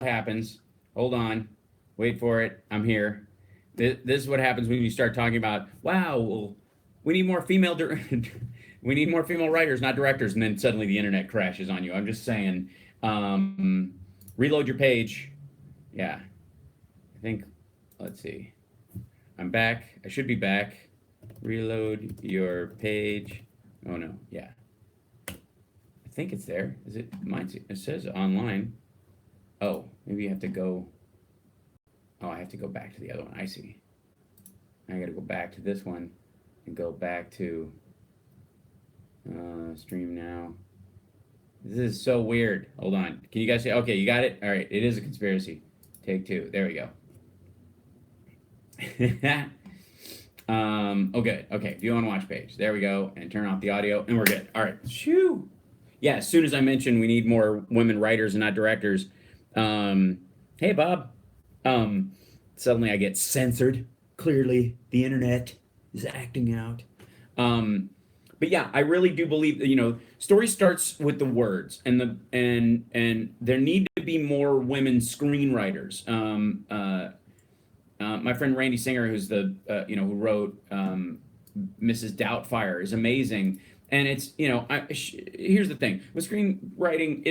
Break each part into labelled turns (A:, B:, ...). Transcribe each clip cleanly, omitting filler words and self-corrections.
A: happens. Hold on. Wait for it. I'm here. This is what happens when you start talking about, wow, well, we need more we need more female writers, not directors, and then suddenly the internet crashes on you. I'm just saying, reload your page. Yeah, I think, let's see. I'm back. I should be back. Reload your page. Oh no, yeah. I think it's there. Is it? It says online. Oh, maybe you have to go. Oh, I have to go back to the other one. I see. I got to go back to this one and go back to stream now. This is so weird. Hold on. Can you guys say? Okay, you got it. All right. It is a conspiracy. Take two. There we go. Oh, good. Okay. View on watch page. There we go. And turn off the audio, and we're good. All right. Shoo. Yeah. As soon as I mentioned we need more women writers and not directors. Hey, Bob. Suddenly I get censored. Clearly, the internet is acting out. But yeah, I really do believe that, story starts with the words, and there need to be more women screenwriters. My friend Randy Singer, who's who wrote Mrs. Doubtfire, is amazing. And it's here's the thing with screenwriting,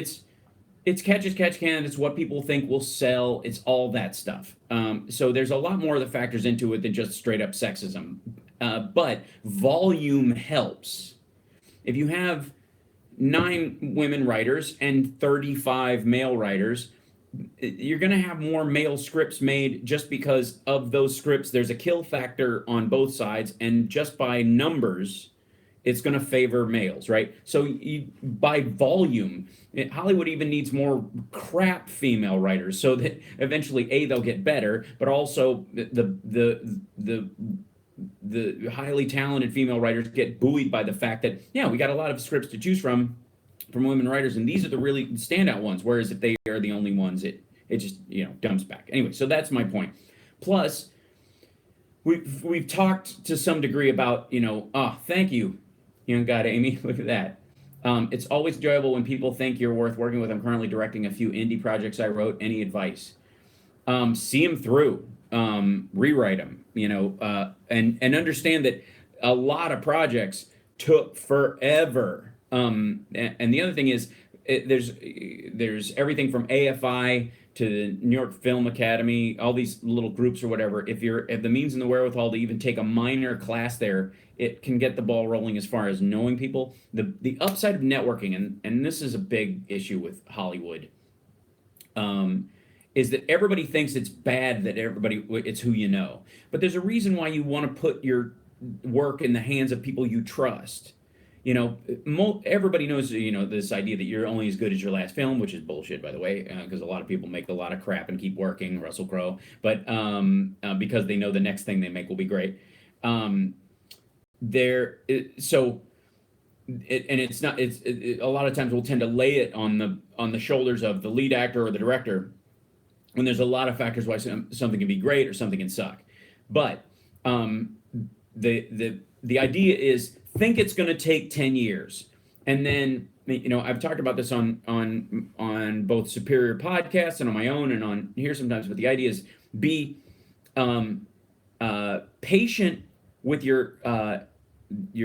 A: it's catch as catch can. It's what people think will sell. It's all that stuff. So there's a lot more that factors into it than just straight up sexism. But volume helps. If you have 9 women writers and 35 male writers, you're going to have more male scripts made just because of those scripts. There's a kill factor on both sides, and just by numbers, it's going to favor males, right? So by volume, Hollywood even needs more crap female writers, so that eventually they'll get better, but also the highly talented female writers get buoyed by the fact that we got a lot of scripts to choose from women writers, and these are the really standout ones. Whereas if they are the only ones, it just dumps back. Anyway, so that's my point. Plus, we've talked to some degree about thank you, young God, Amy. Look at that. It's always enjoyable when people think you're worth working with. I'm currently directing a few indie projects I wrote. Any advice? See them through. Rewrite them. And understand that a lot of projects took forever. And the other thing is, there's everything from AFI to the New York Film Academy, all these little groups or whatever. If you have the means and the wherewithal to even take a minor class there, it can get the ball rolling as far as knowing people. The upside of networking, and this is a big issue with Hollywood, is that everybody thinks it's bad that it's who you know. But there's a reason why you want to put your work in the hands of people you trust. Everybody knows, this idea that you're only as good as your last film, which is bullshit, by the way, because a lot of people make a lot of crap and keep working, Russell Crowe, but because they know the next thing they make will be great. A lot of times we'll tend to lay it on the shoulders of the lead actor or the director, when there's a lot of factors why something can be great or something can suck. But the idea is, think it's going to take 10 years. And then, I've talked about this on both Superior podcasts and on my own and on here sometimes, but the idea is be patient with your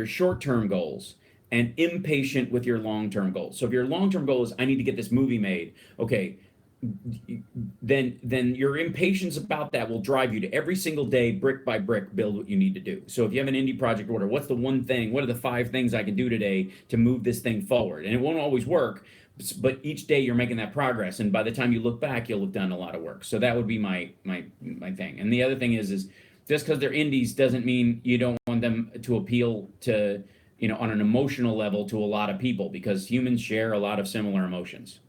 A: short-term goals and impatient with your long-term goals. So if your long-term goal is, I need to get this movie made, okay, then your impatience about that will drive you to every single day, brick by brick, build what you need to do. So if you have an indie project order, what's the one thing, what are the 5 things I can do today to move this thing forward? And it won't always work, but each day you're making that progress, and by the time you look back, you'll have done a lot of work. So that would be my thing. And the other thing is just because they're indies doesn't mean you don't want them to appeal to, on an emotional level, to a lot of people, because humans share a lot of similar emotions.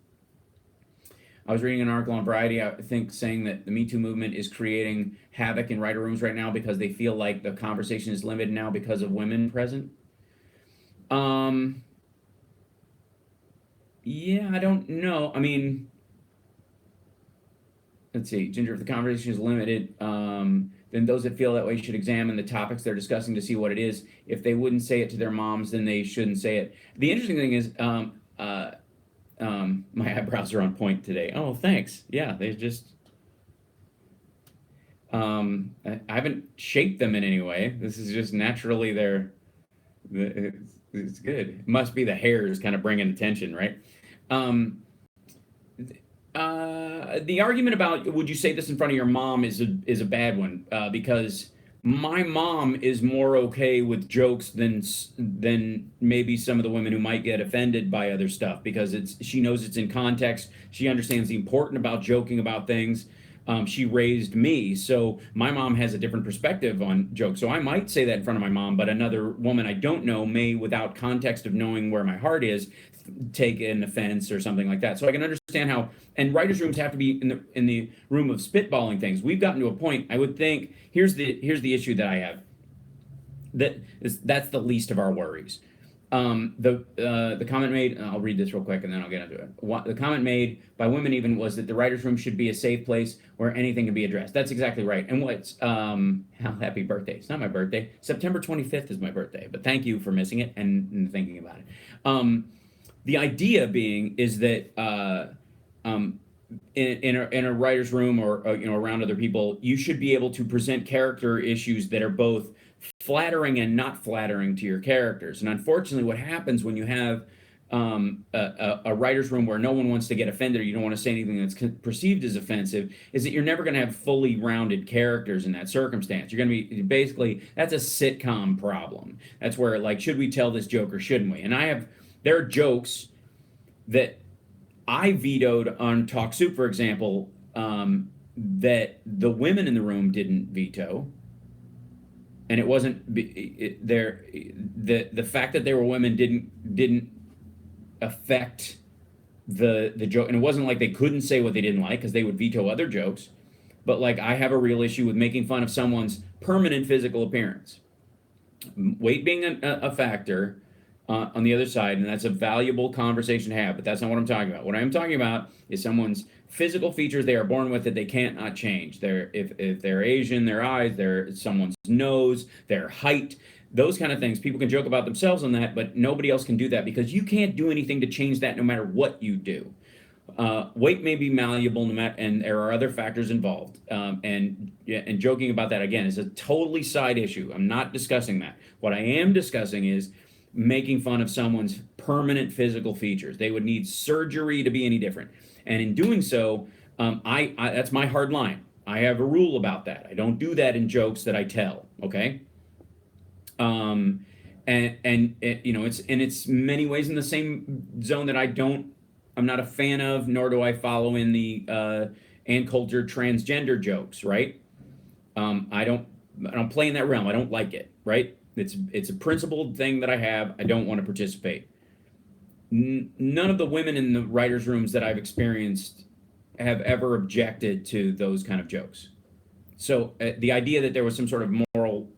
A: I was reading an article on Variety, I think, saying that the Me Too movement is creating havoc in writer rooms right now because they feel like the conversation is limited now because of women present. Yeah, I don't know. I mean, let's see. Ginger, if the conversation is limited, then those that feel that way should examine the topics they're discussing to see what it is. If they wouldn't say it to their moms, then they shouldn't say it. The interesting thing is, My eyebrows are on point today. Oh, thanks. Yeah, they just. I haven't shaped them in any way. This is just naturally there. It's good. It must be the hairs kind of bringing attention, right? Um, the argument about would you say this in front of your mom is a bad one because my mom is more okay with jokes than maybe some of the women who might get offended by other stuff because she knows it's in context. She understands the important about joking about things. She raised me, so my mom has a different perspective on jokes. So I might say that in front of my mom, but another woman I don't know may, without context of knowing where my heart is, take an offense or something like that. So I can understand how. And writers' rooms have to be in the room of spitballing things. We've gotten to a point. I would think here's the issue that I have. That's the least of our worries. The comment made. I'll read this real quick and then I'll get into it. The comment made by women even was that the writers' room should be a safe place where anything can be addressed. That's exactly right. And what's happy birthday? It's not my birthday. September 25th is my birthday. But thank you for missing it and thinking about it. The idea being is that in a writer's room or around other people, you should be able to present character issues that are both flattering and not flattering to your characters. And unfortunately, what happens when you have a writer's room where no one wants to get offended or you don't want to say anything that's perceived as offensive is that you're never going to have fully rounded characters in that circumstance. You're going to be basically, that's a sitcom problem. That's where, like, should we tell this joke or shouldn't we? And there are jokes that I vetoed on Talk Soup, for example, that the women in the room didn't veto. And it wasn't the fact that they were women didn't affect the joke, and it wasn't like they couldn't say what they didn't like because they would veto other jokes. But like I have a real issue with making fun of someone's permanent physical appearance, weight being a factor on the other side, and that's a valuable conversation to have. But that's not what I'm talking about. What I'm talking about is someone's physical features they are born with that they can't not change. If they're Asian, their eyes, someone's nose, their height, those kind of things. People can joke about themselves on that, but nobody else can do that because you can't do anything to change that no matter what you do. Weight may be malleable, and there are other factors involved. And joking about that again is a totally side issue. I'm not discussing that. What I am discussing is making fun of someone's permanent physical features. They would need surgery to be any different. And in doing so, I that's my hard line. I have a rule about that. I don't do that in jokes that I tell. Okay. And it's many ways in the same zone that I'm not a fan of, nor do I follow in the uncultured transgender jokes. Right. I don't play in that realm. I don't like it. Right. It's a principled thing that I have. I don't want to participate. None of the women in the writers' rooms that I've experienced have ever objected to those kind of jokes. So the idea that there was some sort of moral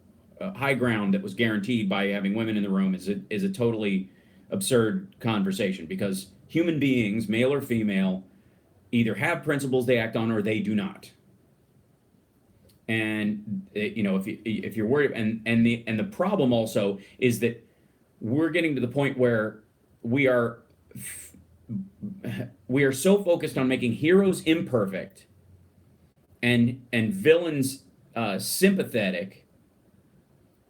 A: high ground that was guaranteed by having women in the room is a totally absurd conversation because human beings, male or female, either have principles they act on or they do not. And if you're worried, and the problem also is that we're getting to the point where we are so focused on making heroes imperfect and villains sympathetic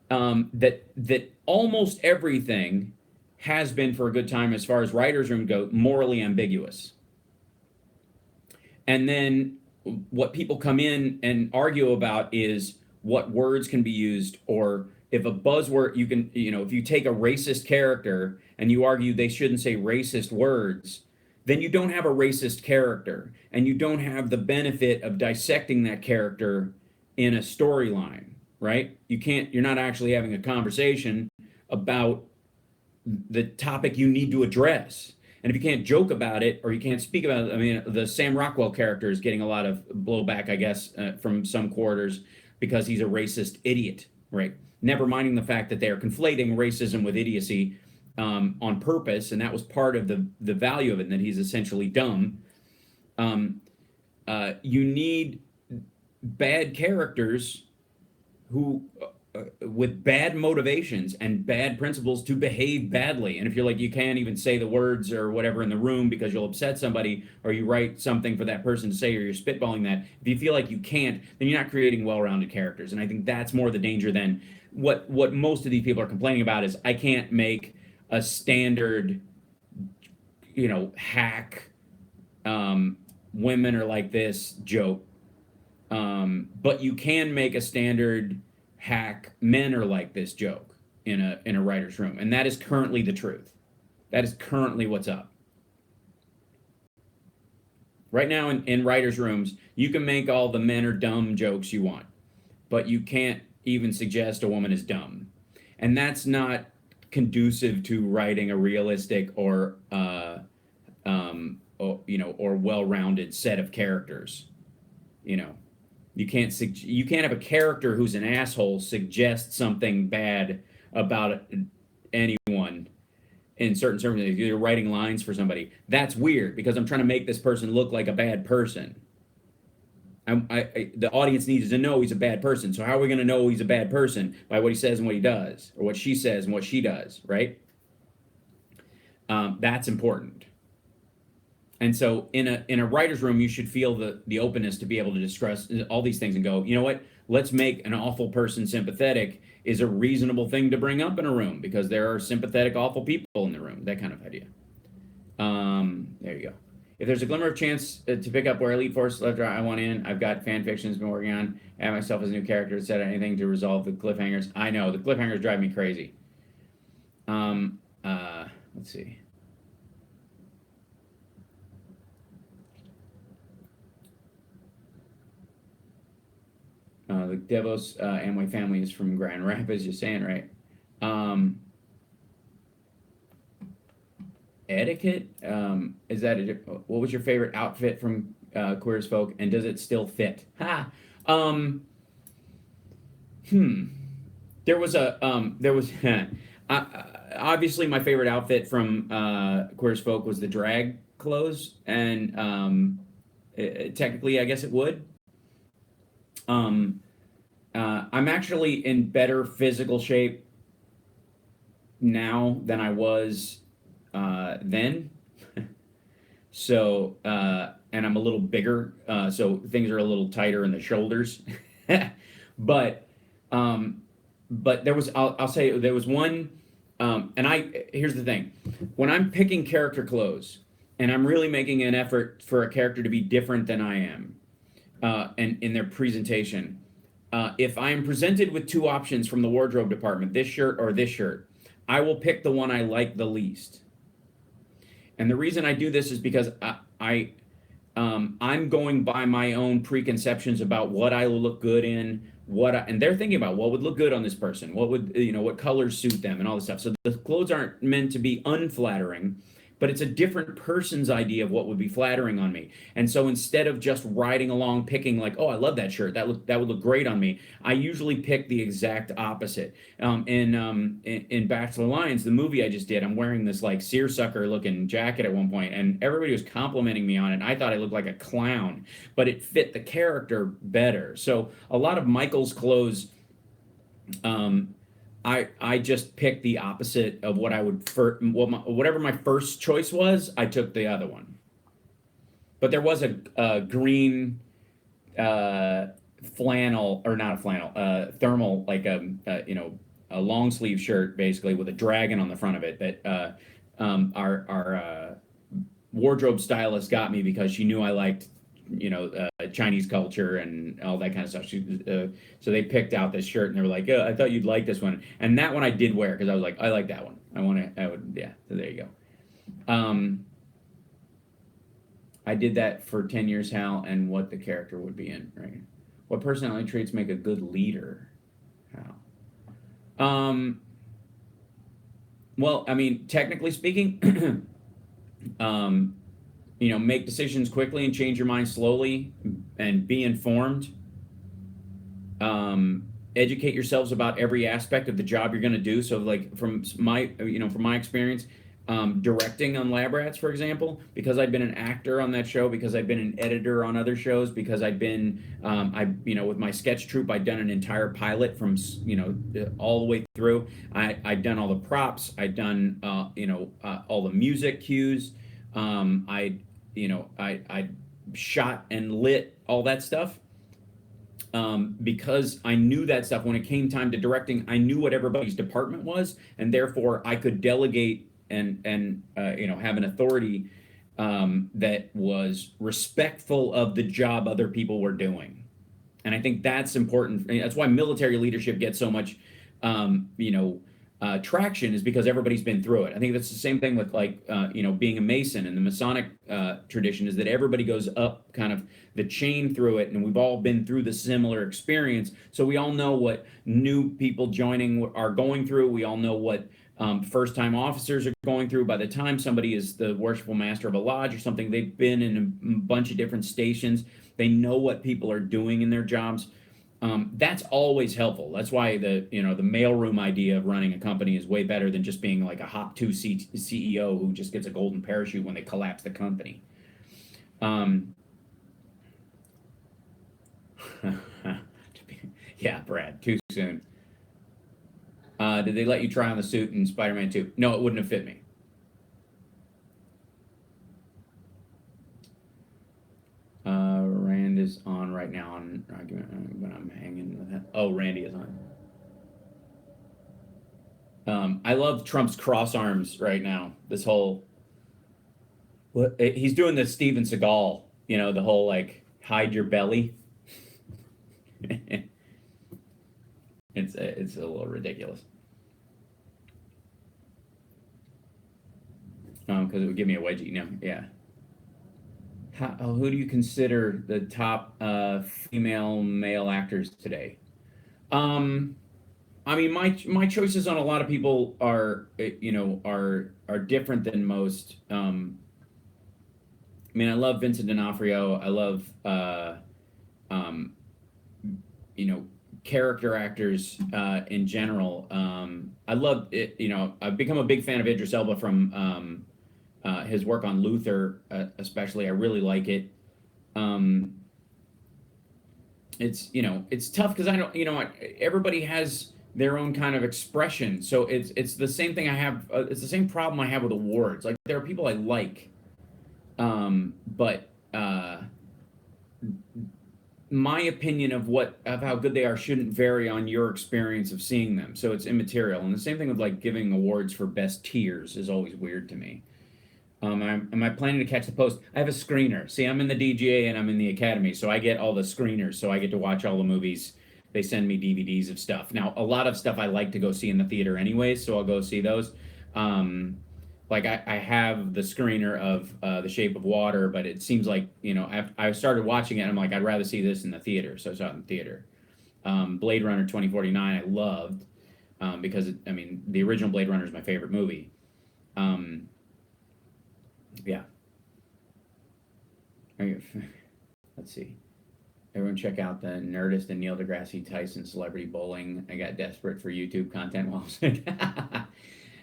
A: that almost everything has been for a good time as far as writers' room go morally ambiguous. And then what people come in and argue about is what words can be used, or if a buzzword if you take a racist character and you argue they shouldn't say racist words, then you don't have a racist character and you don't have the benefit of dissecting that character in a storyline, right? You're not actually having a conversation about the topic you need to address. And if you can't joke about it or you can't speak about it, I mean, the Sam Rockwell character is getting a lot of blowback, I guess, from some quarters because he's a racist idiot, right? Never minding the fact that they are conflating racism with idiocy on purpose, and that was part of the value of it, and that he's essentially dumb. You need bad characters who with bad motivations and bad principles to behave badly. And if you're like, you can't even say the words or whatever in the room because you'll upset somebody, or you write something for that person to say, or you're spitballing that, if you feel like you can't, then you're not creating well-rounded characters. And I think that's more the danger than what most of these people are complaining about is, I can't make a standard, hack, women are like this joke. But you can make a standard hack, men are like this joke in a writer's room. And that is currently the truth. That is currently what's up. Right now in writers' rooms, you can make all the men are dumb jokes you want, but you can't even suggest a woman is dumb. And that's not conducive to writing a realistic or well-rounded set of characters. You can't have a character who's an asshole suggest something bad about anyone in certain circumstances. You're writing lines for somebody. That's weird because I'm trying to make this person look like a bad person. The audience needs to know he's a bad person. So how are we going to know he's a bad person? By what he says and what he does, or what she says and what she does, right? That's important. And so in a writer's room, you should feel the openness to be able to discuss all these things and go, you know what? Let's make an awful person sympathetic is a reasonable thing to bring up in a room because there are sympathetic, awful people in the room. That kind of idea. There you go. If there's a glimmer of chance to pick up where Elite Force left, I want in. I've got fan fictions been working on. Add myself as a new character. Said anything to resolve the cliffhangers. I know the cliffhangers drive me crazy. Let's see. The Devos Amway family is from Grand Rapids. You're saying right. Etiquette. Is that what was your favorite outfit from Queer as Folk, and does it still fit? Ha. There was obviously my favorite outfit from Queer as Folk was the drag clothes, and technically I guess it would. I'm actually in better physical shape now than I was then. So, and I'm a little bigger, so things are a little tighter in the shoulders. But there was, I'll say there was one, here's the thing. When I'm picking character clothes and I'm really making an effort for a character to be different than I am, and in their presentation, if I am presented with two options from the wardrobe department, this shirt or this shirt, I will pick the one I like the least. And the reason I do this is because I'm going by my own preconceptions about what I will look good in, and they're thinking about what would look good on this person, what would, what colors suit them and all this stuff. So the clothes aren't meant to be unflattering, but it's a different person's idea of what would be flattering on me. And so instead of just riding along picking like, oh, I love that shirt, that would look great on me, I usually pick the exact opposite. In Bachelor Lions, the movie I just did, I'm wearing this like seersucker looking jacket at one point, and everybody was complimenting me on it. I thought I looked like a clown, but it fit the character better. So a lot of Michael's clothes, I just picked the opposite of what I would whatever my first choice was, I took the other one. But there was a green flannel, or not a flannel, thermal, like a long sleeve shirt basically with a dragon on the front of it that our wardrobe stylist got me because she knew I liked Chinese culture and all that kind of stuff. So they picked out this shirt and they were like, I thought you'd like this one. And that one I did wear because I was like, I like that one. Yeah, so there you go. I did that for 10 years, Hal, and what the character would be in, right? What personality traits make a good leader, Hal? Well, I mean, technically speaking, make decisions quickly and change your mind slowly and be informed. Educate yourselves about every aspect of the job you're going to do. So like from my experience, directing on Lab Rats, for example, because I'd been an actor on that show, because I'd been an editor on other shows, because I'd been, with my sketch troupe, I'd done an entire pilot from, all the way through. I'd done all the props. I'd done, all the music cues. I shot and lit all that stuff. Because I knew that stuff when it came time to directing, I knew what everybody's department was, and therefore I could delegate and have an authority that was respectful of the job other people were doing. And I think that's important. That's why military leadership gets so much traction, is because everybody's been through it. I think that's the same thing with being a Mason, and the Masonic tradition is that everybody goes up kind of the chain through it, and we've all been through the similar experience. So we all know what new people joining are going through. We all know what first-time officers are going through. By the time somebody is the worshipful master of a lodge or something, they've been in a bunch of different stations. They know what people are doing in their jobs. That's always helpful. That's why the mailroom idea of running a company is way better than just being like a Hop 2 CEO who just gets a golden parachute when they collapse the company. Yeah, Brad, too soon. Did they let you try on the suit in Spider-Man 2? No, it wouldn't have fit me. Rand is on right now on argument when I'm hanging with him. Oh, Randy is on. I love Trump's cross arms right now. This whole, he's doing the Steven Seagal, the whole like hide your belly. It's a little ridiculous. Because it would give me a wedgie, yeah. Who do you consider the top female male actors today? My choices on a lot of people are different than most. I love Vincent D'Onofrio. I love character actors in general. I love it. I've become a big fan of Idris Elba from his work on Luther, especially. I really like it. It's tough because I don't, everybody has their own kind of expression. So it's the same thing I have. It's the same problem I have with awards. Like, there are people I like, but my opinion of how good they are shouldn't vary on your experience of seeing them. So it's immaterial. And the same thing with like giving awards for best tiers is always weird to me. Am I planning to catch the post? I have a screener. See, I'm in the DGA and I'm in the Academy, so I get all the screeners. So I get to watch all the movies. They send me DVDs of stuff. Now, a lot of stuff I like to go see in the theater anyways, so I'll go see those. I have the screener of The Shape of Water, but it seems like, I started watching it and I'm like, I'd rather see this in the theater, so I saw it in the theater. Blade Runner 2049 I loved, because, the original Blade Runner is my favorite movie. Yeah. Let's see. Everyone check out the Nerdist and Neil deGrasse Tyson Celebrity Bowling. I got desperate for YouTube content while I was sick.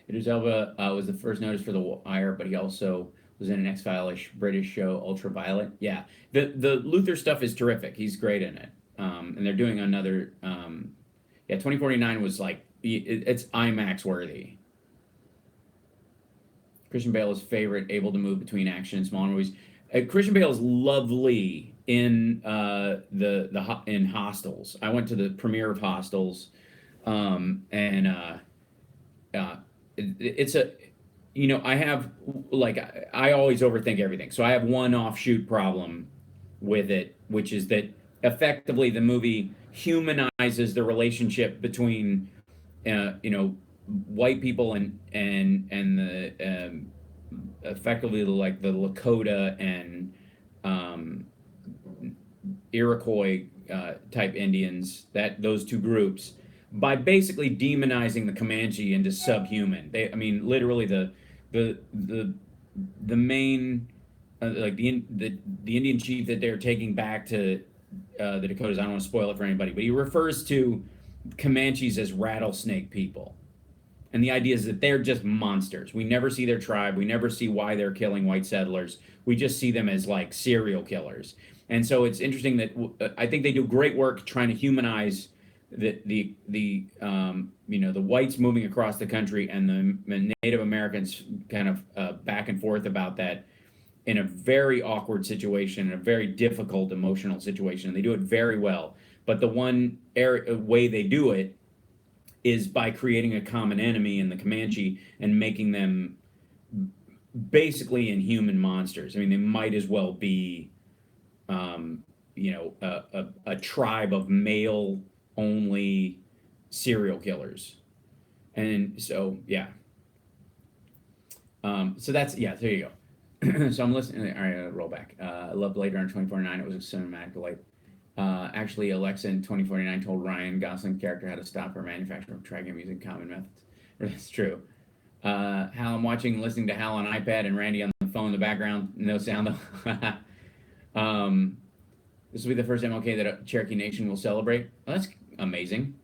A: Idris Elba was the first notice for The Wire, but he also was in an X-File-ish British show, Ultraviolet. Yeah, the Luther stuff is terrific. He's great in it. And they're doing another. 2049 was like, it's IMAX worthy. Christian Bale is favorite, able to move between action and smaller movies. Christian Bale is lovely in in Hostiles. I went to the premiere of Hostiles, and it's a, I have, like, I always overthink everything. So I have one offshoot problem with it, which is that effectively the movie humanizes the relationship between, white people and the effectively like the Lakota and Iroquois type Indians, those two groups, by basically demonizing the Comanche into subhuman. Literally the main the Indian chief that they're taking back to the Dakotas. I don't want to spoil it for anybody, but he refers to Comanches as rattlesnake people. And the idea is that they're just monsters. We never see their tribe. We never see why they're killing white settlers. We just see them as like serial killers. And so it's interesting that I think they do great work trying to humanize the whites moving across the country and the Native Americans kind of back and forth about that in a very awkward situation, in a very difficult emotional situation. And they do it very well. But the one way they do it is by creating a common enemy in the Comanche and making them basically inhuman monsters. I mean, they might as well be, a tribe of male only serial killers. And so, yeah. So that's, yeah, there you go. So I'm listening. All right, roll back. I loved Blade Runner 2049. It was a cinematic delight. Actually, Alexa in 2049 told Ryan Gosling's character how to stop her manufacturer from tracking him using common methods. That's true. Hal, I'm watching, listening to Hal on iPad and Randy on the phone in the background. No sound though. This will be the first MLK that Cherokee Nation will celebrate. Well, that's amazing.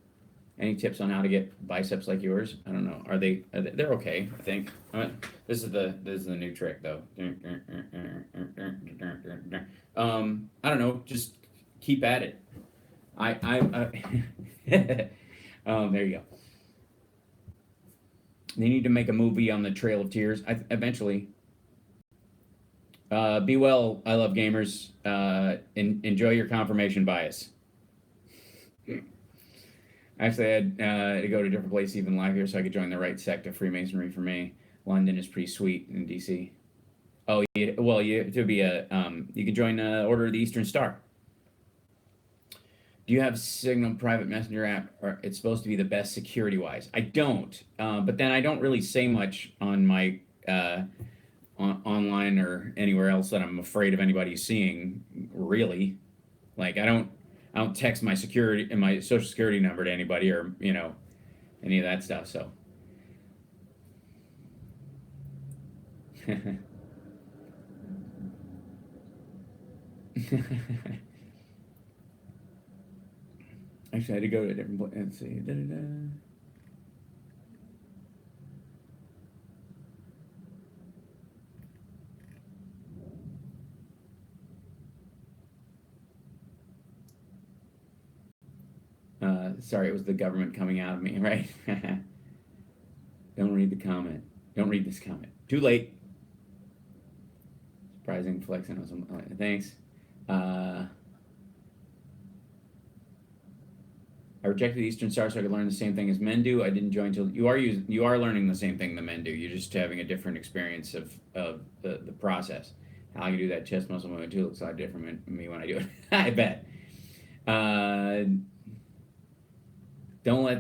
A: Any tips on how to get biceps like yours? I don't know. Are they? They're okay, I think. This is the new trick though. I don't know. Just keep at it. There you go. They need to make a movie on the Trail of Tears. Eventually. Be well. I love gamers. Enjoy your confirmation bias. Actually, I had to go to a different place even live here so I could join the right sect of Freemasonry for me. London is pretty sweet in DC. Oh, well, you have to be you can join Order of the Eastern Star. Do you have Signal private messenger app? Or it's supposed to be the best security wise. I don't, but then I don't really say much on my online or anywhere else that I'm afraid of anybody seeing. Really, like I don't text my security and my social security number to anybody or any of that stuff. So. Actually, I had to go to a different place and see. Sorry, it was the government coming out of me, right? Don't read the comment. Don't read this comment. Too late. Surprising flex and awesome. Thanks. I rejected the Eastern Star so I could learn the same thing as men do. I didn't join till you are learning the same thing the men do. You're just having a different experience of the process. How you do that chest muscle movement too looks a lot different from me when I do it. I bet. Don't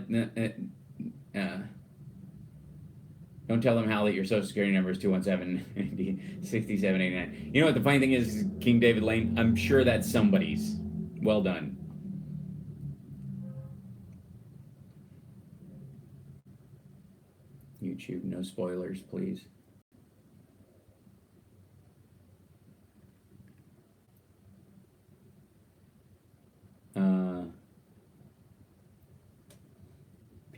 A: tell them, Hal, that your social security number is 217-6789. You know what the funny thing is, King David Lane? I'm sure that's somebody's. Well done. YouTube, no spoilers, please.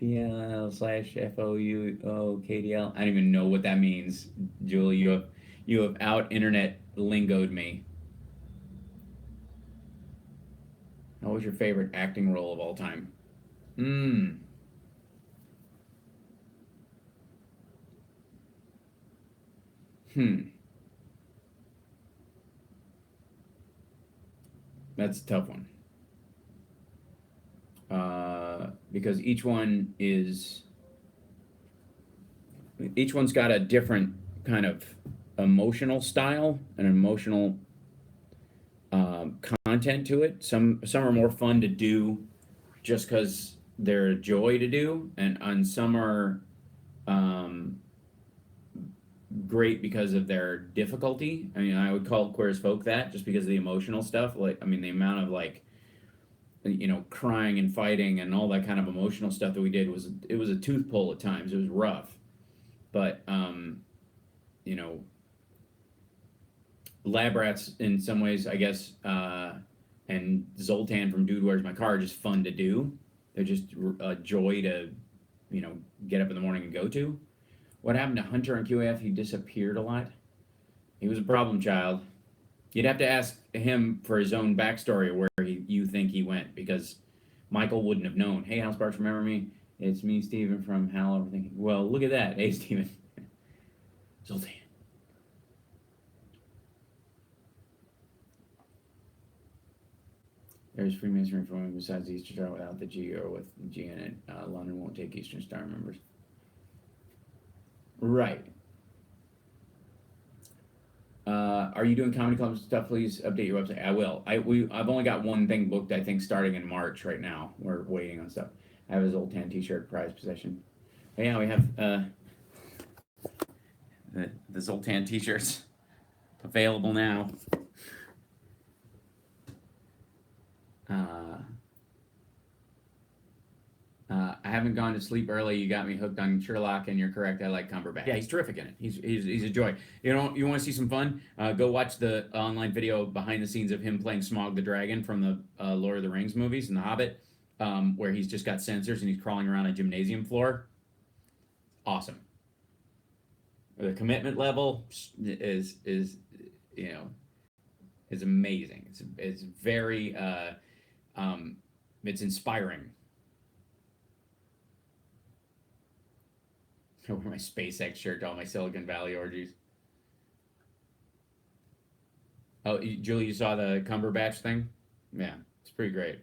A: PLL/FOUOKDL. I don't even know what that means, Julie. You have out internet lingoed me. What was your favorite acting role of all time? That's a tough one. Because each one's got a different kind of emotional style and emotional content to it. Some are more fun to do just because they're a joy to do, and some are great because of their difficulty. I mean, I would call Queer as Folk that just because of the emotional stuff. Like, I mean, the amount of crying and fighting and all that kind of emotional stuff that we did was a tooth pull at times. It was rough, but Lab Rats in some ways, I guess, and Zoltan from Dude Where's My Car are just fun to do. They're just a joy to get up in the morning and go to. What happened to Hunter on QAF? He disappeared a lot. He was a problem child. You'd have to ask him for his own backstory where you think he went, because Michael wouldn't have known. Hey, House Sparks, remember me? It's me, Steven from Hal Overthinking. Well, look at that. Hey, Steven. Zoltan. There's Freemasonry for women besides the Eastern Star without the G or with G in it. London won't take Eastern Star members. Right. Are you doing comedy club stuff? Please update your website. I will. I've only got one thing booked, I think, starting in March right now. We're waiting on stuff. I have his old tan t-shirt, prize possession. But yeah, we have the Zoltan t-shirts available now. I haven't gone to sleep early. You got me hooked on Sherlock, and you're correct. I like Cumberbatch. Yeah, he's terrific in it. He's a joy. You want to see some fun? Go watch the online video behind the scenes of him playing Smaug the Dragon from the Lord of the Rings movies and The Hobbit, where he's just got sensors and he's crawling around a gymnasium floor. Awesome. The commitment level is amazing. It's very it's inspiring. I wear my SpaceX shirt to all my Silicon Valley orgies. Oh, Julie, you saw the Cumberbatch thing? Yeah, it's pretty great.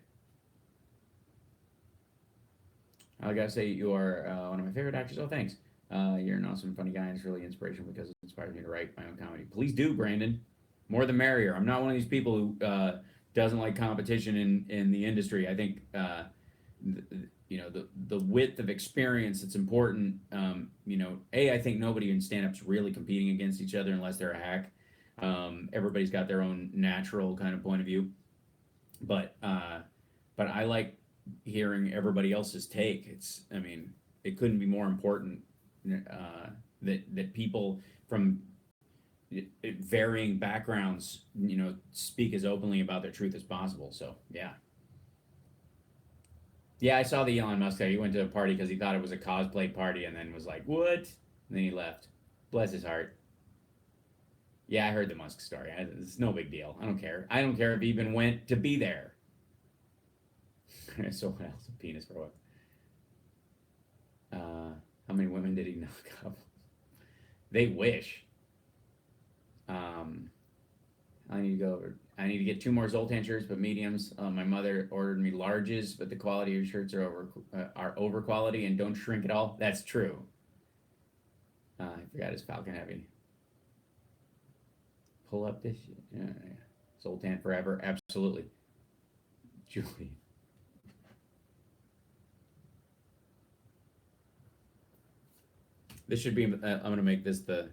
A: I gotta say, you are one of my favorite actors. Oh, thanks. You're an awesome, funny guy, and it's really inspirational because it inspires me to write my own comedy. Please do, Brandon. More the merrier. I'm not one of these people who doesn't like competition in the industry. I think the width of experience that's important. I think nobody in stand-up's really competing against each other unless they're a hack. Everybody's got their own natural kind of point of view, but I like hearing everybody else's take. It couldn't be more important that people from varying backgrounds, speak as openly about their truth as possible. So yeah. Yeah, I saw the Elon Musk guy. He went to a party because he thought it was a cosplay party and then was like, what? And then he left. Bless his heart. Yeah, I heard the Musk story. It's no big deal. I don't care. I don't care if he even went to be there. So what else? A penis for what? How many women did he knock up? They wish. I need to get 2 more Zoltan shirts, but mediums. My mother ordered me larges, but the quality of shirts are over quality and don't shrink at all. That's true. I forgot his Falcon Heavy. Pull up this shit. Yeah. Zoltan forever. Absolutely. Julie. This should be, I'm going to make this the,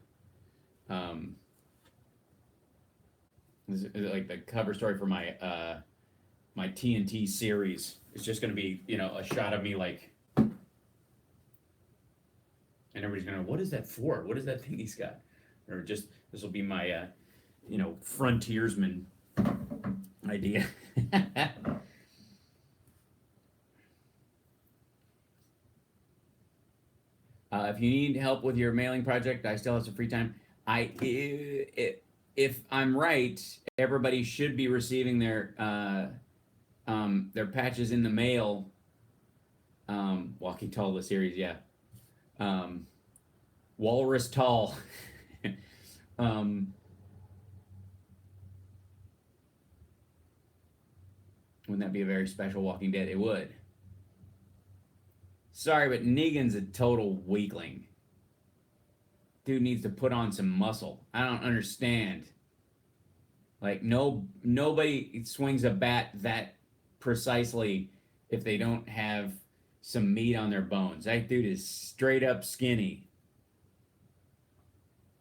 A: this is like the cover story for my, my TNT series. It's just going to be, a shot of me like, and everybody's going to, what is that for? What is that thing he's got? Or just, this will be my, frontiersman idea. If you need help with your mailing project, I still have some free time. If I'm right, everybody should be receiving their patches in the mail. Walking Tall, the series, yeah. Walrus Tall. Wouldn't that be a very special Walking Dead? It would. Sorry, but Negan's a total weakling. Dude needs to put on some muscle. I don't understand. Like, nobody swings a bat that precisely if they don't have some meat on their bones. That dude is straight up skinny.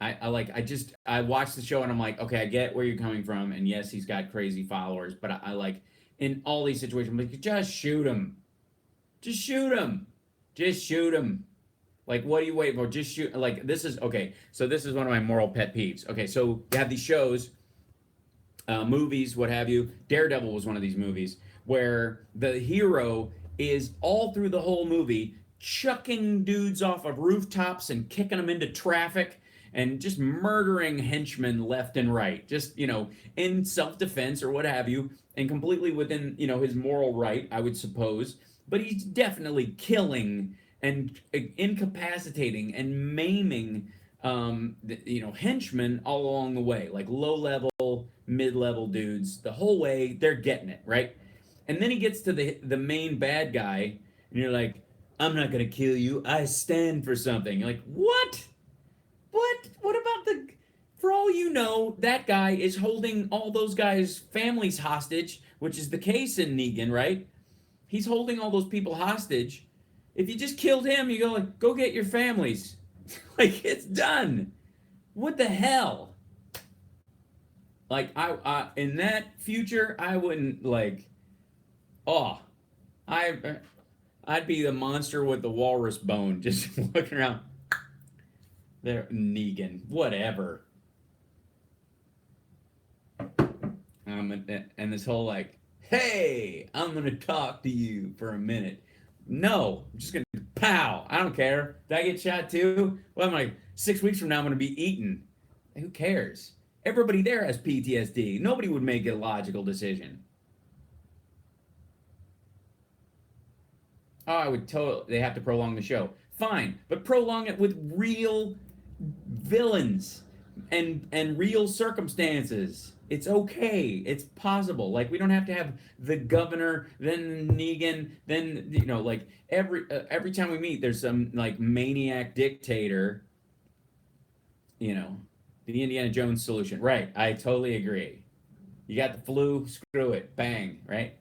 A: I watched the show and I'm like, okay, I get where you're coming from, and yes, he's got crazy followers, but I like, in all these situations, I'm like, just shoot him. Just shoot him. Just shoot him. Like, what are you waiting for? Just shoot. Like, this is, okay, so this is one of my moral pet peeves. Okay, so you have these shows, movies, what have you. Daredevil was one of these movies where the hero is all through the whole movie chucking dudes off of rooftops and kicking them into traffic and just murdering henchmen left and right, just, in self-defense or what have you, and completely within, his moral right, I would suppose. But he's definitely killing and incapacitating and maiming, henchmen all along the way, like low-level, mid-level dudes. The whole way, they're getting it, right? And then he gets to the main bad guy, and you're like, I'm not gonna kill you. I stand for something. You're like, what? What? What about the? For all you know, that guy is holding all those guys' families hostage, which is the case in Negan, right? He's holding all those people hostage. If you just killed him, you go like, go get your families. Like it's done. What the hell? Like in that future, I wouldn't like. Oh, I I'd be the monster with the walrus bone, just looking around. There, Negan, whatever. And this whole like, hey, I'm gonna talk to you for a minute. No, I'm just gonna pow. I don't care. Did I get shot too? Well, I'm like 6 weeks from now, I'm gonna be eaten. Who cares? Everybody there has PTSD. Nobody would make a logical decision. Oh, I would totally. They have to prolong the show. Fine, but prolong it with real villains and real circumstances. It's okay. It's possible. Like we don't have to have the governor, then Negan, then like every time we meet, there's some like maniac dictator. You know, the Indiana Jones solution. Right. I totally agree. You got the flu. Screw it. Bang. Right.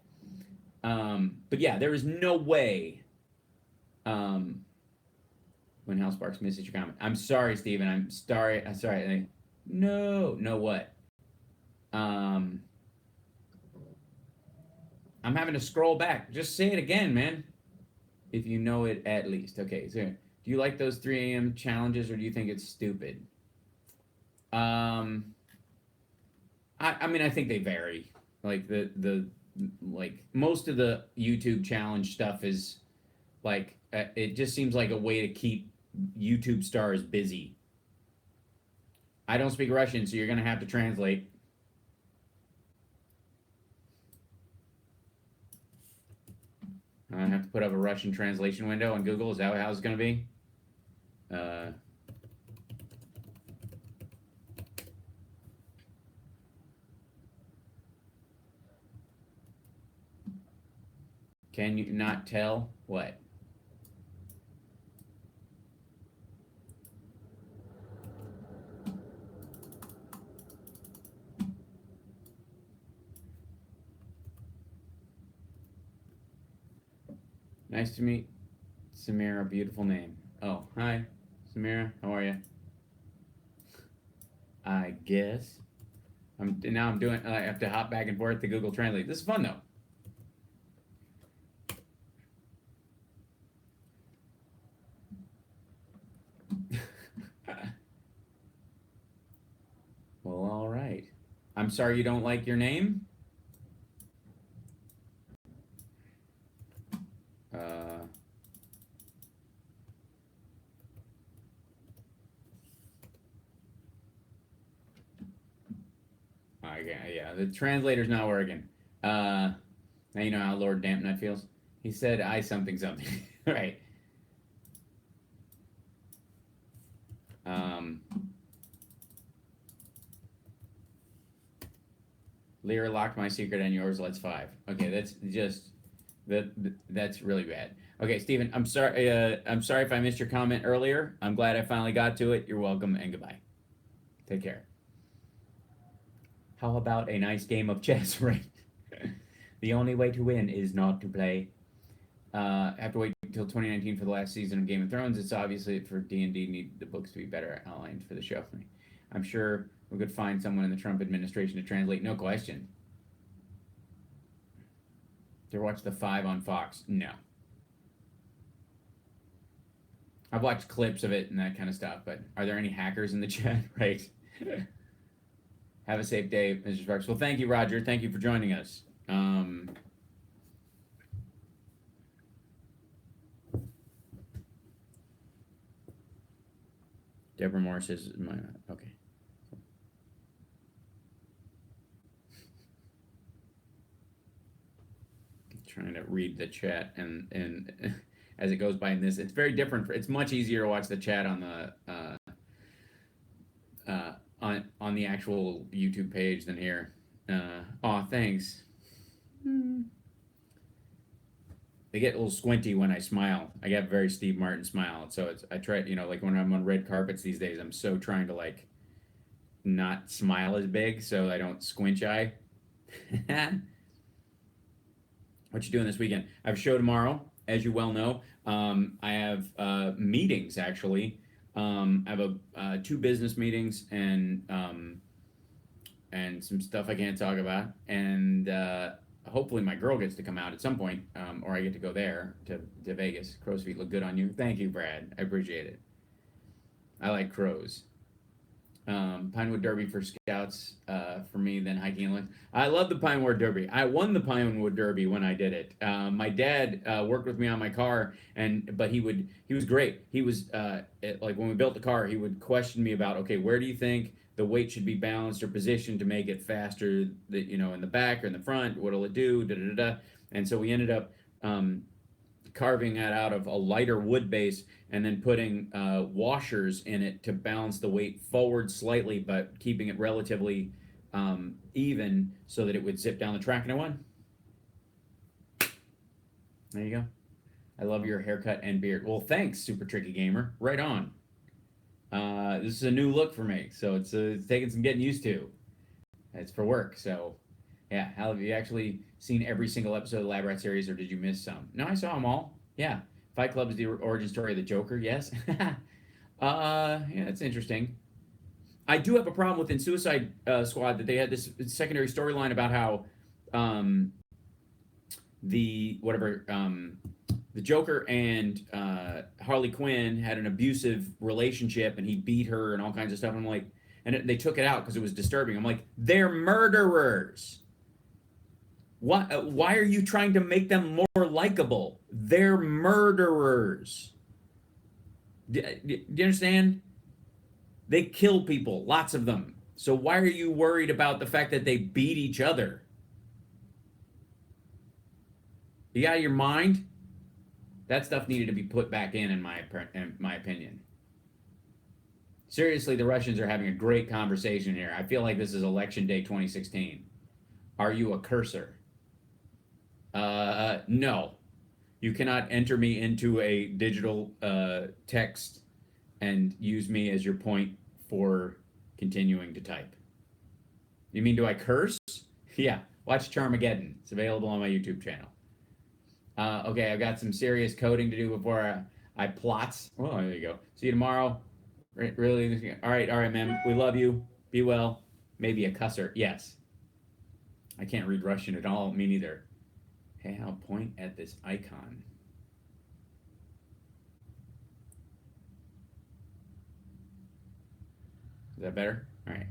A: But yeah, there is no way. Um, when Hal Sparks misses your comment, I'm sorry, Steven. I'm sorry. I'm sorry. No, no what? Um, I'm having to scroll back. Just say it again, man. If you know it at least. Okay, so do you like those 3 a.m. challenges or do you think it's stupid? I mean, I think they vary. Like the like most of the YouTube challenge stuff is like it just seems like a way to keep YouTube stars busy. I don't speak Russian, so you're gonna have to translate. I have to put up a Russian translation window on Google. Is that how it's gonna be? Uh, can you not tell what? Nice to meet Samira. Beautiful name. Oh, hi, Samira. How are you? I guess. I'm doing. I have to hop back and forth to Google Translate. This is fun though. Well, all right. I'm sorry you don't like your name. Uh, yeah, the translator's not working. Now you know how Lord Dampnut feels. He said, "I something something." Right. Um, Lyra locked my secret and yours. Let's 5. Okay, that's just that's really bad. Okay, Stephen, I'm sorry. I'm sorry if I missed your comment earlier. I'm glad I finally got to it. You're welcome, and goodbye. Take care. How about a nice game of chess, right? The only way to win is not to play. Have to wait until 2019 for the last season of Game of Thrones. It's obviously for D&D need the books to be better outlined for the show. I'm sure we could find someone in the Trump administration to translate. No question. Did you watch the 5 on Fox? No. I've watched clips of it and that kind of stuff, but are there any hackers in the chat? Right. Have a safe day, Mr. Sparks. Well, thank you, Roger. Thank you for joining us. Deborah Moore says, okay. Trying to read the chat and as it goes by in this, it's very different. It's much easier to watch the chat on the on the actual YouTube page than here. Oh, thanks. They get a little squinty when I smile. I got a very Steve Martin smile, so I try, like when I'm on red carpets these days, I'm so trying to like not smile as big so I don't squinch eye. What you doing this weekend? I have a show tomorrow, as you well know. I have meetings actually. I have two business meetings and some stuff I can't talk about. And hopefully my girl gets to come out at some point, or I get to go there to Vegas. Crow's feet look good on you. Thank you, Brad. I appreciate it. I like crows. Pinewood Derby for Scouts for me, then hiking and lunch. I love the Pinewood Derby. I won the Pinewood Derby when I did it. My dad worked with me on my car, but he was great. He was like when we built the car, he would question me about, okay, where do you think the weight should be balanced or positioned to make it faster, that in the back or in the front? What'll it do? Da da da. And so we ended up carving that out of a lighter wood base and then putting washers in it to balance the weight forward slightly, but keeping it relatively even so that it would zip down the track, and I won. There you go. I love your haircut and beard. Well, thanks, Super Tricky Gamer. Right on. This is a new look for me, so it's taking some getting used to. It's for work, so yeah. Hal, have you actually seen every single episode of the Lab Rat series, or did you miss some? No, I saw them all. Yeah. Fight Club is the origin story of the Joker, yes. Yeah, that's interesting. I do have a problem within Suicide Squad that they had this secondary storyline about how the Joker and Harley Quinn had an abusive relationship, and he beat her and all kinds of stuff. I'm like, and they took it out because it was disturbing. I'm like, they're murderers. Why are you trying to make them more likable? They're murderers. Do you understand? They kill people, lots of them. So why are you worried about the fact that they beat each other? You out of your mind? That stuff needed to be put back in my opinion. Seriously, the Russians are having a great conversation here. I feel like this is election day 2016. Are you a cursor? No. You cannot enter me into a digital text and use me as your point for continuing to type. You mean, do I curse? Yeah, watch Charmageddon. It's available on my YouTube channel. Okay, I've got some serious coding to do before I plots. Oh, there you go. See you tomorrow. Really? All right, man. We love you. Be well. Maybe a cusser. Yes. I can't read Russian at all. Me neither. Okay, I'll point at this icon. Is that better? All right.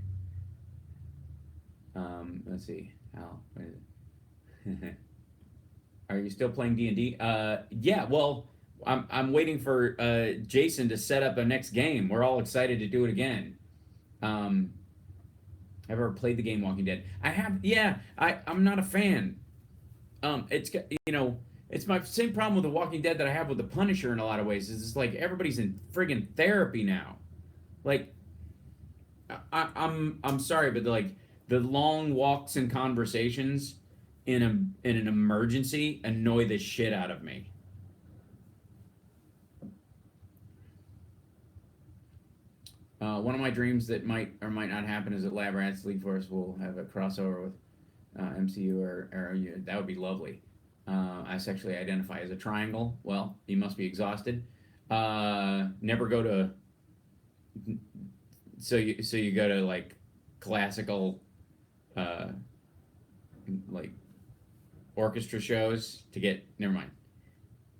A: Let's see. How? Are you still playing D&D? Yeah. Well, I'm waiting for Jason to set up a next game. We're all excited to do it again. I've ever played the game Walking Dead. I have. Yeah. I'm not a fan. It's it's my same problem with The Walking Dead that I have with The Punisher in a lot of ways. It's like everybody's in friggin' therapy now. Like, I'm sorry, but like the long walks and conversations in an emergency annoy the shit out of me. One of my dreams that might or might not happen is that Lab Rats League Force will have a crossover with MCU or that would be lovely. I sexually identify as a triangle. Well, you must be exhausted. Never go to. So you go to like classical, like orchestra shows to get. Never mind.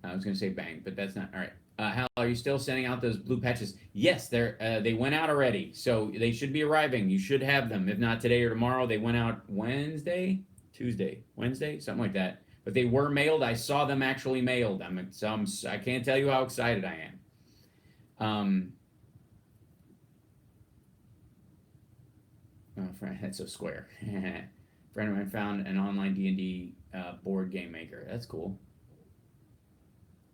A: I was gonna say bang, but that's not all right. Hal, are you still sending out those blue patches? Yes, they went out already, so they should be arriving. You should have them, if not today or tomorrow. They went out Wednesday, something like that. But they were mailed. I saw them actually mailed. I can't tell you how excited I am. Oh, friend, that's so square. Friend of mine found an online D&D board game maker. That's cool.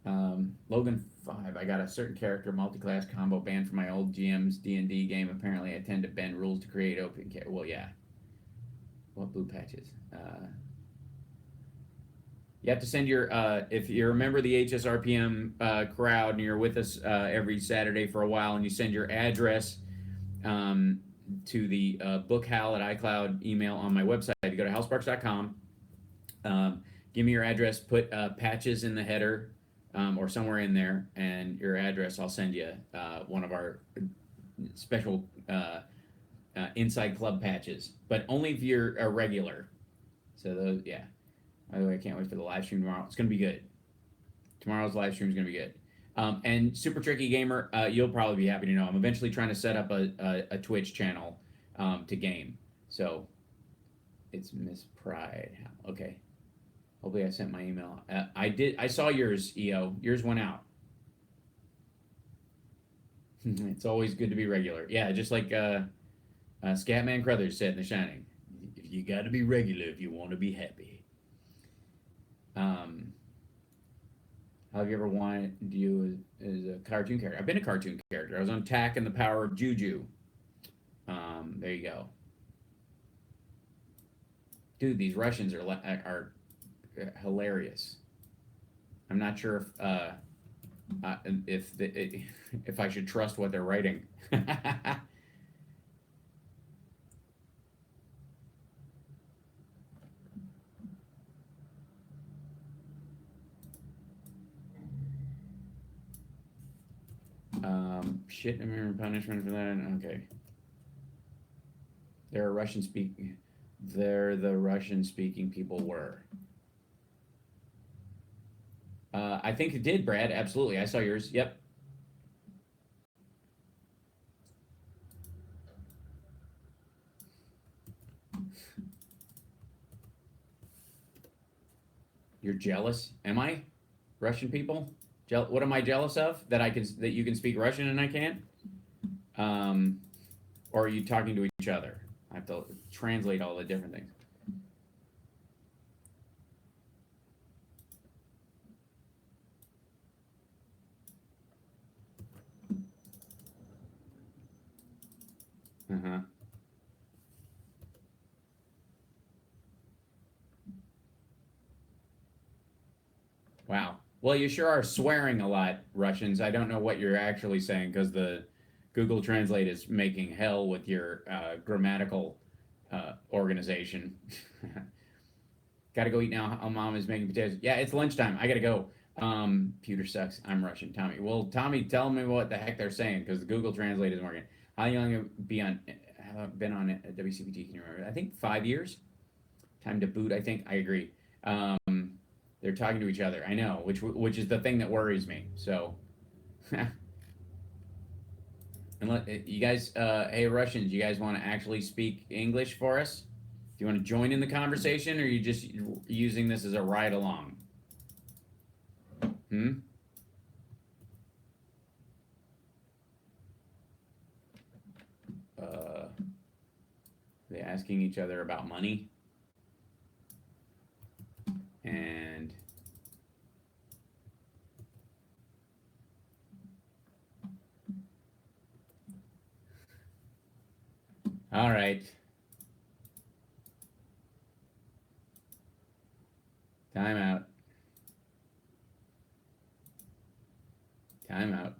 A: Logan 5. I got a certain character multi-class combo banned from my old GM's D&D game. Apparently, I tend to bend rules to create open. Well, yeah. What blue patches? You have to send your if you're a member of the HSRPM crowd and you're with us every Saturday for a while, and you send your address to the bookhal at iCloud email on my website. You go to houseparks.com. Give me your address. Put patches in the header or somewhere in there, and your address. I'll send you one of our special inside club patches, but only if you're a regular. So those, yeah. By the way, I can't wait for the live stream tomorrow. It's going to be good. Tomorrow's live stream is going to be good. And Super Tricky Gamer, you'll probably be happy to know I'm eventually trying to set up a Twitch channel to game. So it's Miss Pride. Okay. Hopefully I sent my email. I did. I saw yours, EO. Yours went out. It's always good to be regular. Yeah, just like Scatman Crothers said in The Shining. You got to be regular if you want to be happy. How have you ever wanted you as a cartoon character? I've been a cartoon character. I was on Tack and the Power of Juju. There you go. Dude, these Russians are hilarious. I'm not sure if I should trust what they're writing. Shit, I'm punishment for that. Okay. They're Russian speaking. They're the Russian speaking people were. I think it did, Brad. Absolutely. I saw yours. Yep. You're jealous? Am I? Russian people? What am I jealous of? That you can speak Russian and I can't? Or are you talking to each other? I have to translate all the different things. Uh-huh. Wow. Well, you sure are swearing a lot, Russians. I don't know what you're actually saying because the Google Translate is making hell with your grammatical organization. Gotta go eat now. Mom is making potatoes. Yeah, it's lunchtime. I gotta go. Pewter sucks. I'm Russian. Tommy. Well, Tommy, tell me what the heck they're saying because the Google Translate isn't working. How long have you been on WCPT? Can you remember? I think 5 years. Time to boot. I think I agree. They're talking to each other. I know, which is the thing that worries me. So, and you guys, hey Russians, you guys want to actually speak English for us? Do you want to join in the conversation, or are you just using this as a ride along? Hmm. They asking each other about money, and all right. Time out. Time out.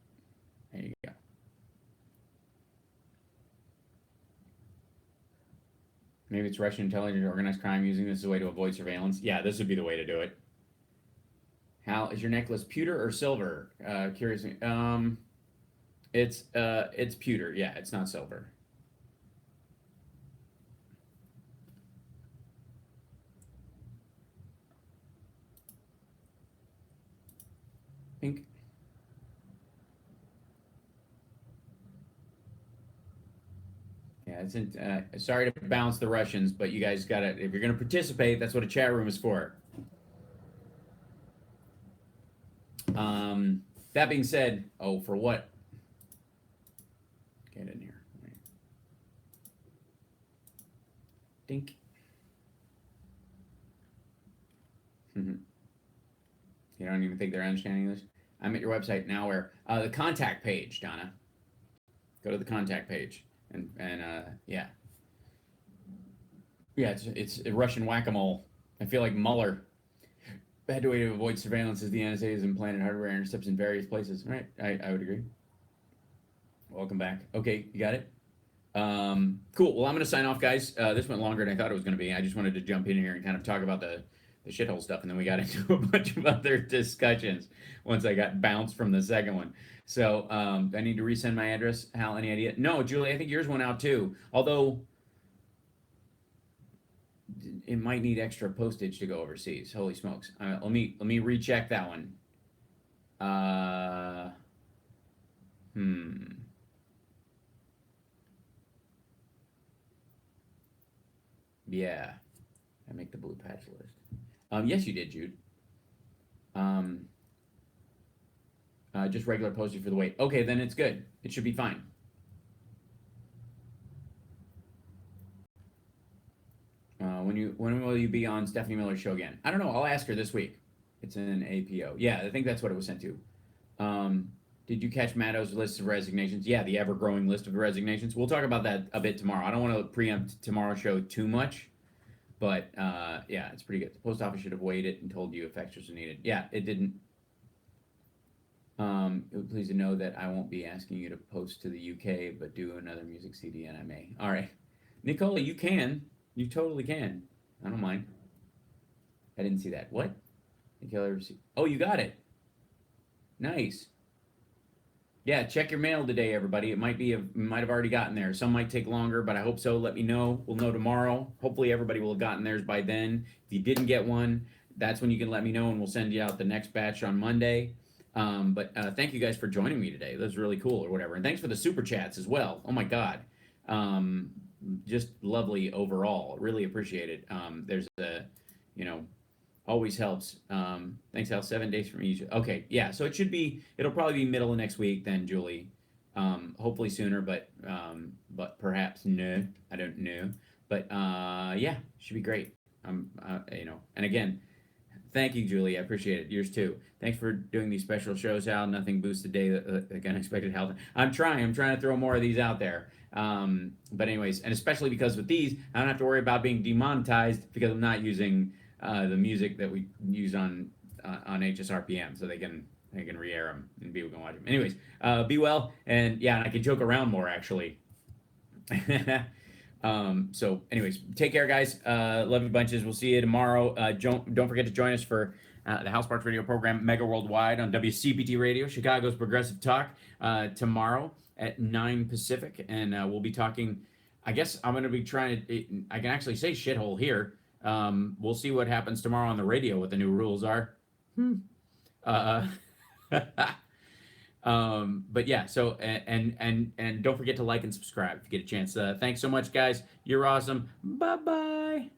A: There you go. Maybe it's Russian intelligence or organized crime using this as a way to avoid surveillance. Yeah, this would be the way to do it. Hal, is your necklace pewter or silver? Curious. It's pewter. Yeah, it's not silver. Pink. Yeah, it's sorry to bounce the Russians, but you guys got to if you're going to participate, that's what a chat room is for. That being said, oh, for what? Get in here. Dink. You don't even think they're understanding this? I'm at your website now where the contact page, Donna. Go to the contact page. And yeah. Yeah, it's a Russian whack-a-mole. I feel like Mueller. Bad way to avoid surveillance is the NSA has implanted hardware intercepts in various places. Right, I would agree. Welcome back. Okay, you got it? Cool. Well, I'm going to sign off, guys. This went longer than I thought it was going to be. I just wanted to jump in here and kind of talk about the shithole stuff, and then we got into a bunch of other discussions once I got bounced from the second one. So I need to resend my address. Hal, any idea? No, Julie, I think yours went out too. Although it might need extra postage to go overseas. Holy smokes! Let me recheck that one. Uh, hmm. Yeah, I make the blue patch list. Yes, you did, Jude. Um, just regular postage for the weight. Okay, then it's good. It should be fine. When will you be on Stephanie Miller's show again? I don't know. I'll ask her this week. It's an APO. Yeah, I think that's what it was sent to. Um, did you catch Mattow's list of resignations? Yeah, the ever-growing list of resignations. We'll talk about that a bit tomorrow. I don't want to preempt tomorrow's show too much, but yeah, it's pretty good. The post office should have waited and told you if extras are needed. Yeah, it didn't. Please to know that I won't be asking you to post to the UK, but do another music CD, and I may. All right, Nicola, you can. You totally can. I don't mind. I didn't see that. What? Nicola received. Oh, you got it. Nice. Yeah, check your mail today, everybody. It might have already gotten there. Some might take longer, but I hope so. Let me know. We'll know tomorrow. Hopefully, everybody will have gotten theirs by then. If you didn't get one, that's when you can let me know, and we'll send you out the next batch on Monday. But thank you guys for joining me today. That was really cool, or whatever. And thanks for the super chats as well. Oh my God, um, just lovely overall. Really appreciate it. There's a, you know, always helps. Thanks, Al. 7 days from Egypt. Okay, yeah. So it'll probably be middle of next week then, Julie. Hopefully sooner, but perhaps no. I don't know. But yeah, should be great. And again, thank you, Julie. I appreciate it. Yours too. Thanks for doing these special shows, Al. Nothing boosts the day like unexpected health. I'm trying to throw more of these out there. But anyways, and especially because with these, I don't have to worry about being demonetized because I'm not using the music that we use on HSRPM, so they can re-air them and people can watch them. Anyways, be well, and yeah, and I can joke around more actually. So anyways, take care, guys. Love you bunches. We'll see you tomorrow. Don't forget to join us for the House Parts Radio program Mega Worldwide on WCPT Radio, Chicago's Progressive Talk, tomorrow at 9 Pacific, and we'll be talking. I guess I'm going to be trying to. I can actually say shithole here. We'll see what happens tomorrow on the radio. What the new rules are. Uh, but yeah, so and don't forget to like and subscribe if you get a chance. Thanks so much, guys. You're awesome. Bye bye.